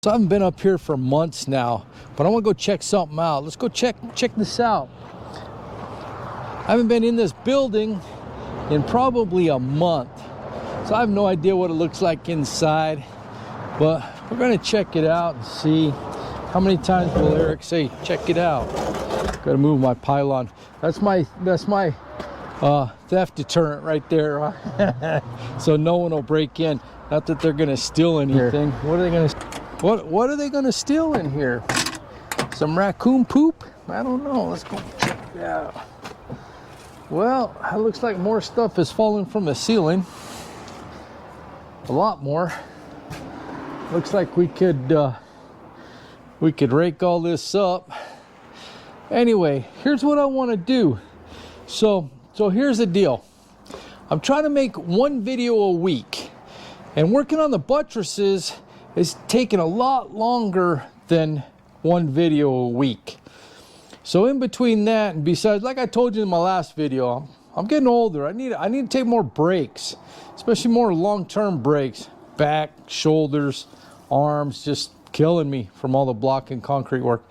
So I haven't been up here for months now, but I want to go check something out. Let's go check this out. I haven't been in this building in probably a month, so I have no idea what it looks like inside, but we're going to check it out and see. How many times will Eric say check it out? Gotta move my pylon. That's my theft deterrent right there. So no one will break in. Not that they're gonna steal anything. What are they gonna steal in here? Some raccoon poop? I don't know. Let's go check it out. Well, it looks like more stuff is falling from the ceiling. A lot more. Looks like we could rake all this up. Anyway, here's what I want to do. So here's the deal. I'm trying to make one video a week, and working on the buttresses is taking a lot longer than one video a week. So in between that, and besides, like I told you in my last video, I'm getting older. I need to take more breaks, especially more long-term breaks. Back, shoulders, arms, just killing me from all the block and concrete work.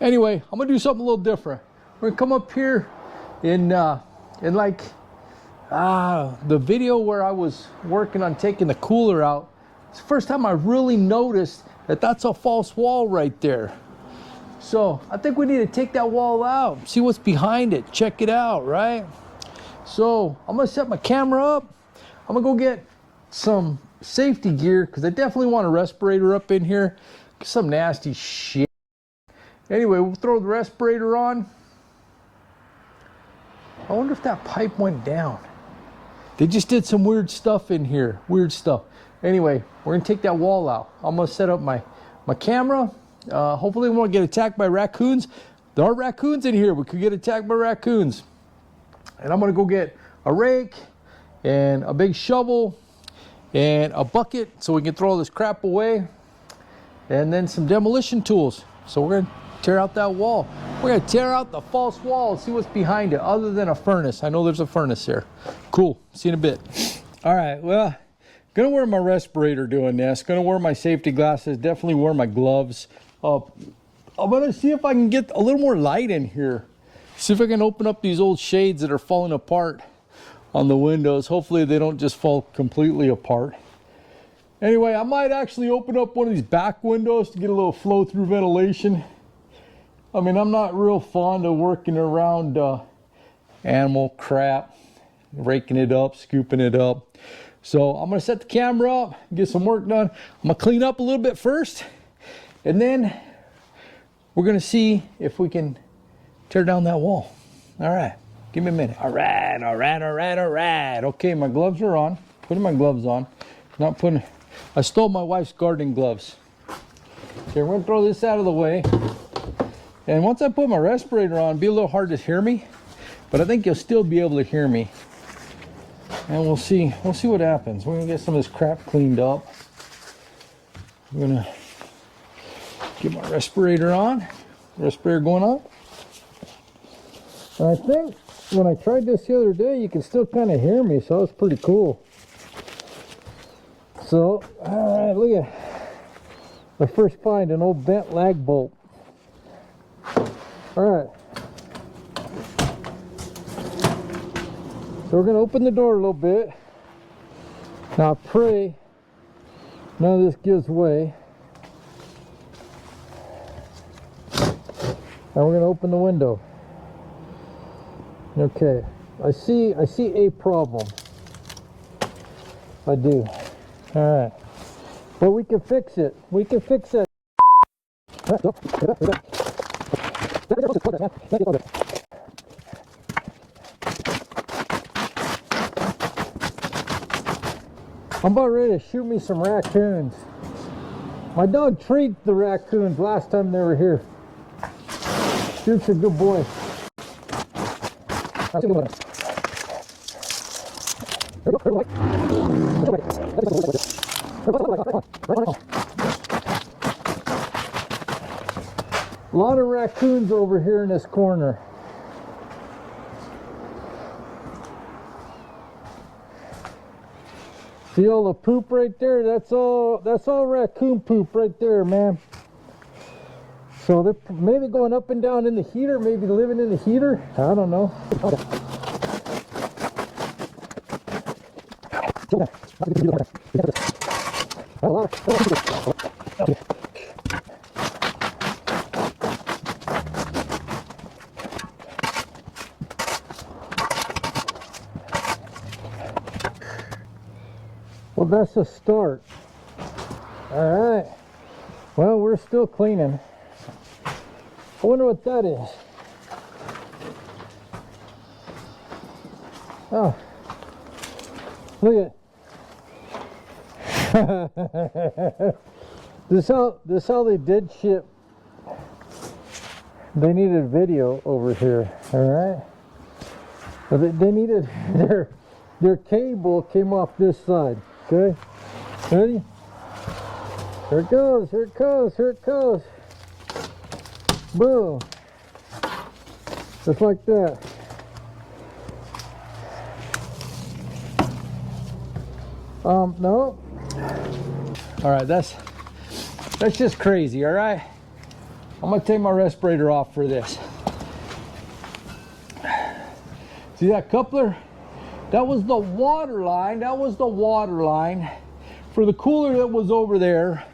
Anyway, I'm gonna do something a little different. We're gonna come up here in the video where I was working on taking the cooler out. It's the first time I really noticed that that's a false wall right there. So I think we need to take that wall out, see what's behind it, check it out, right? So I'm gonna set my camera up. I'm gonna go get some safety gear because I definitely want a respirator up in here. Some nasty shit. Anyway, we'll throw the respirator on. I wonder if that pipe went down. They just did some weird stuff in here. Weird stuff. Anyway, we're gonna take that wall out. I'm gonna set up my camera. Hopefully we won't get attacked by raccoons. There are raccoons in here. We could get attacked by raccoons. And I'm gonna go get a rake and a big shovel and a bucket so we can throw all this crap away. And then some demolition tools. So we're gonna tear out that wall. We're gonna tear out the false wall and see what's behind it, other than a furnace. I know there's a furnace here. Cool, see you in a bit. All right, well, gonna wear my respirator doing this. Gonna wear my safety glasses, definitely wear my gloves. I'm gonna see if I can get a little more light in here. See if I can open up these old shades that are falling apart on the windows. Hopefully they don't just fall completely apart. Anyway, I might actually open up one of these back windows to get a little flow through ventilation. I mean, I'm not real fond of working around animal crap, raking it up, scooping it up. So I'm gonna set the camera up, get some work done. I'm gonna clean up a little bit first, and then we're gonna see if we can tear down that wall. All right, give me a minute. All right. Okay, my gloves are on. Putting my gloves on. Not putting. I stole my wife's gardening gloves. Okay, we're gonna throw this out of the way. And once I put my respirator on, it'll be a little hard to hear me, but I think you'll still be able to hear me. And we'll see what happens. We're gonna get some of this crap cleaned up. I'm gonna get my respirator on. Respirator going on. And I think when I tried this the other day, you can still kind of hear me, so that's pretty cool. So, all right, look at my first find, an old bent lag bolt. All right. So we're gonna open the door a little bit. Now pray none of this gives way. Now we're gonna open the window. Okay, I see a problem. I do. All right, but we can fix it. We can fix it. I'm about ready to shoot me some raccoons. My dog treated the raccoons last time they were here. Duke's a good boy. A lot of raccoons over here in this corner. See all the poop right there? That's all raccoon poop right there, man. So they're maybe going up and down in the heater, maybe living in the heater. I don't know. Well, that's a start. All right. Well, we're still cleaning. I wonder what that is. Oh, look at this how they did ship. They needed video over here. All right. They needed their cable came off this side. Okay. Ready? Here it goes. Here it goes. Here it goes. Boom. Just like that. No. All right, that's just crazy, all right? I'm gonna take my respirator off for this. See that coupler? That was the water line. That was the water line for the cooler that was over there,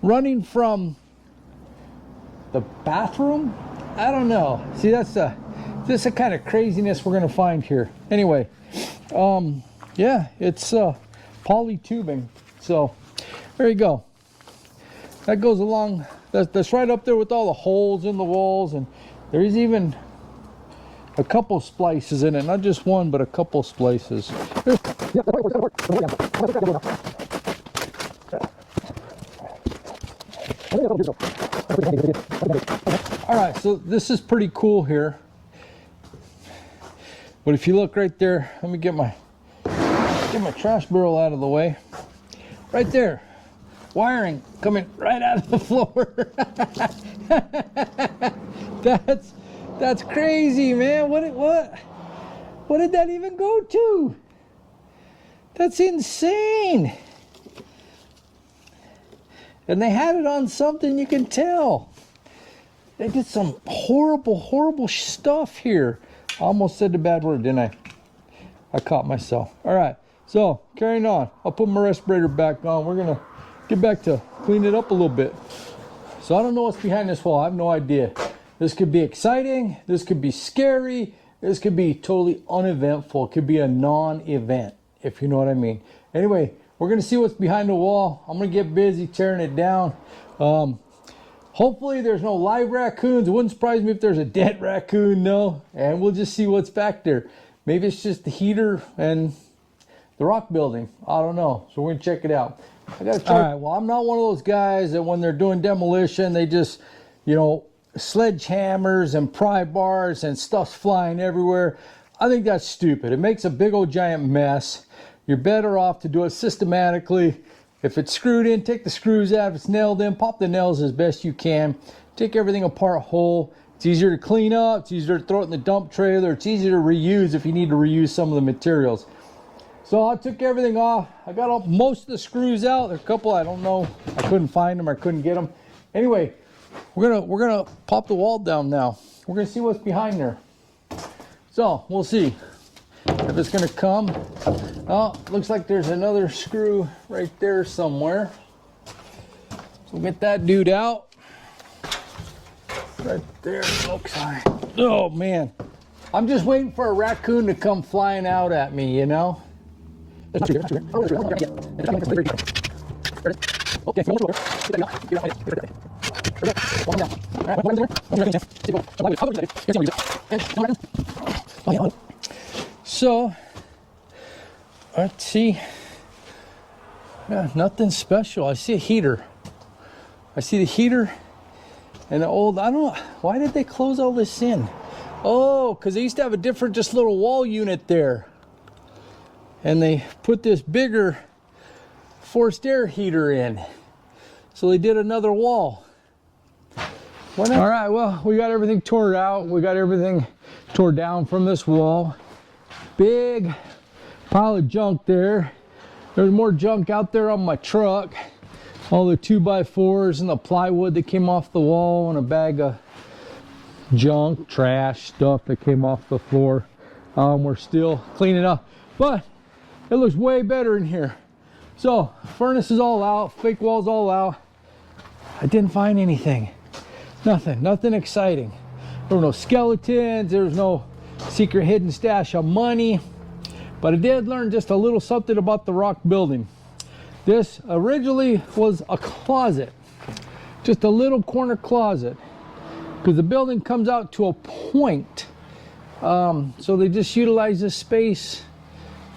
running from the bathroom. I don't know. See, this is the kind of craziness we're gonna find here. Anyway, yeah, it's poly tubing. So there you go. That goes along. That's right up there with all the holes in the walls, and there's even a couple splices in it. Not just one, but a couple splices. All right, so this is pretty cool here. But if you look right there, let me get my trash barrel out of the way. Right there, wiring coming right out of the floor. That's crazy, man. What did that even go to? That's insane. And they had it on something, you can tell. They did some horrible stuff here. I almost said the bad word, didn't I? I caught myself. All right, so carrying on. I'll put my respirator back on. We're gonna get back to clean it up a little bit. So I don't know what's behind this wall. I have no idea. This could be exciting. This could be scary. This could be totally uneventful. It could be a non-event, if you know what I mean. Anyway, we're gonna see what's behind the wall. I'm gonna get busy tearing it down. Hopefully there's no live raccoons. It wouldn't surprise me if there's a dead raccoon, no. And we'll just see what's back there. Maybe it's just the heater and the rock building. I don't know. So we're gonna check it out. I gotta check. All right, well, I'm not one of those guys that when they're doing demolition, they just, you know, sledgehammers and pry bars and stuff's flying everywhere. I think that's stupid. It makes a big old giant mess. You're better off to do it systematically. If it's screwed in, take the screws out. If it's nailed in, pop the nails as best you can. Take everything apart whole. It's easier to clean up. It's easier to throw it in the dump trailer. It's easier to reuse if you need to reuse some of the materials. So I took everything off. I got most of the screws out. There are a couple I don't know. I couldn't find them. I couldn't get them. Anyway, we're gonna pop the wall down now. We're gonna see what's behind there. So we'll see if it's gonna come. Oh, looks like there's another screw right there somewhere. So we'll get that dude out. Right there. Oh man, I'm just waiting for a raccoon to come flying out at me, you know. Okay. So let's see. Yeah, nothing special. I see a heater. I see the heater and the old, I don't know, why did they close all this in? Oh, because they used to have a different just little wall unit there. And they put this bigger forced air heater in. So they did another wall. All right, well, we got everything tore out. We got everything tore down from this wall. Big pile of junk there. There's more junk out there on my truck. All the 2x4s and the plywood that came off the wall, and a bag of junk, trash, stuff that came off the floor. We're still cleaning up, but it looks way better in here. So furnace is all out, fake walls all out. I didn't find anything. Nothing exciting. There were no skeletons, there was no secret hidden stash of money, but I did learn just a little something about the rock building. This originally was a closet, just a little corner closet, because the building comes out to a point. So they just utilize this space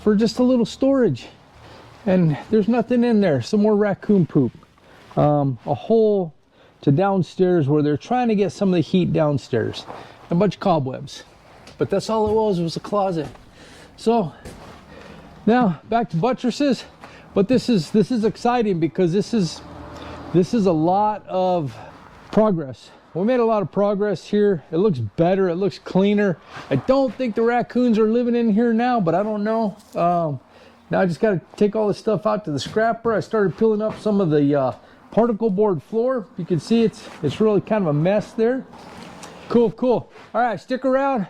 for just a little storage, and there's nothing in there. Some more raccoon poop, a hole to downstairs where they're trying to get some of the heat downstairs, a bunch of cobwebs, but that's all it was a closet. So now back to buttresses. But this is exciting because this is a lot of progress. We made a lot of progress here. It looks better, it looks cleaner. I don't think the raccoons are living in here now, but I don't know. Now I just got to take all this stuff out to the scrapper. I started peeling up some of the particle board floor. You can see it's really kind of a mess there. Cool. All right, stick around.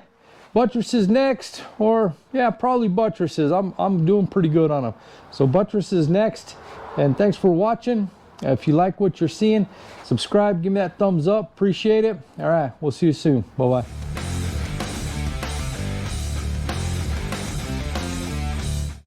Buttresses next, or yeah, probably buttresses. I'm doing pretty good on them. So buttresses next, and thanks for watching. If you like what you're seeing, subscribe, give me that thumbs up, appreciate it. All right, we'll see you soon. Bye-bye.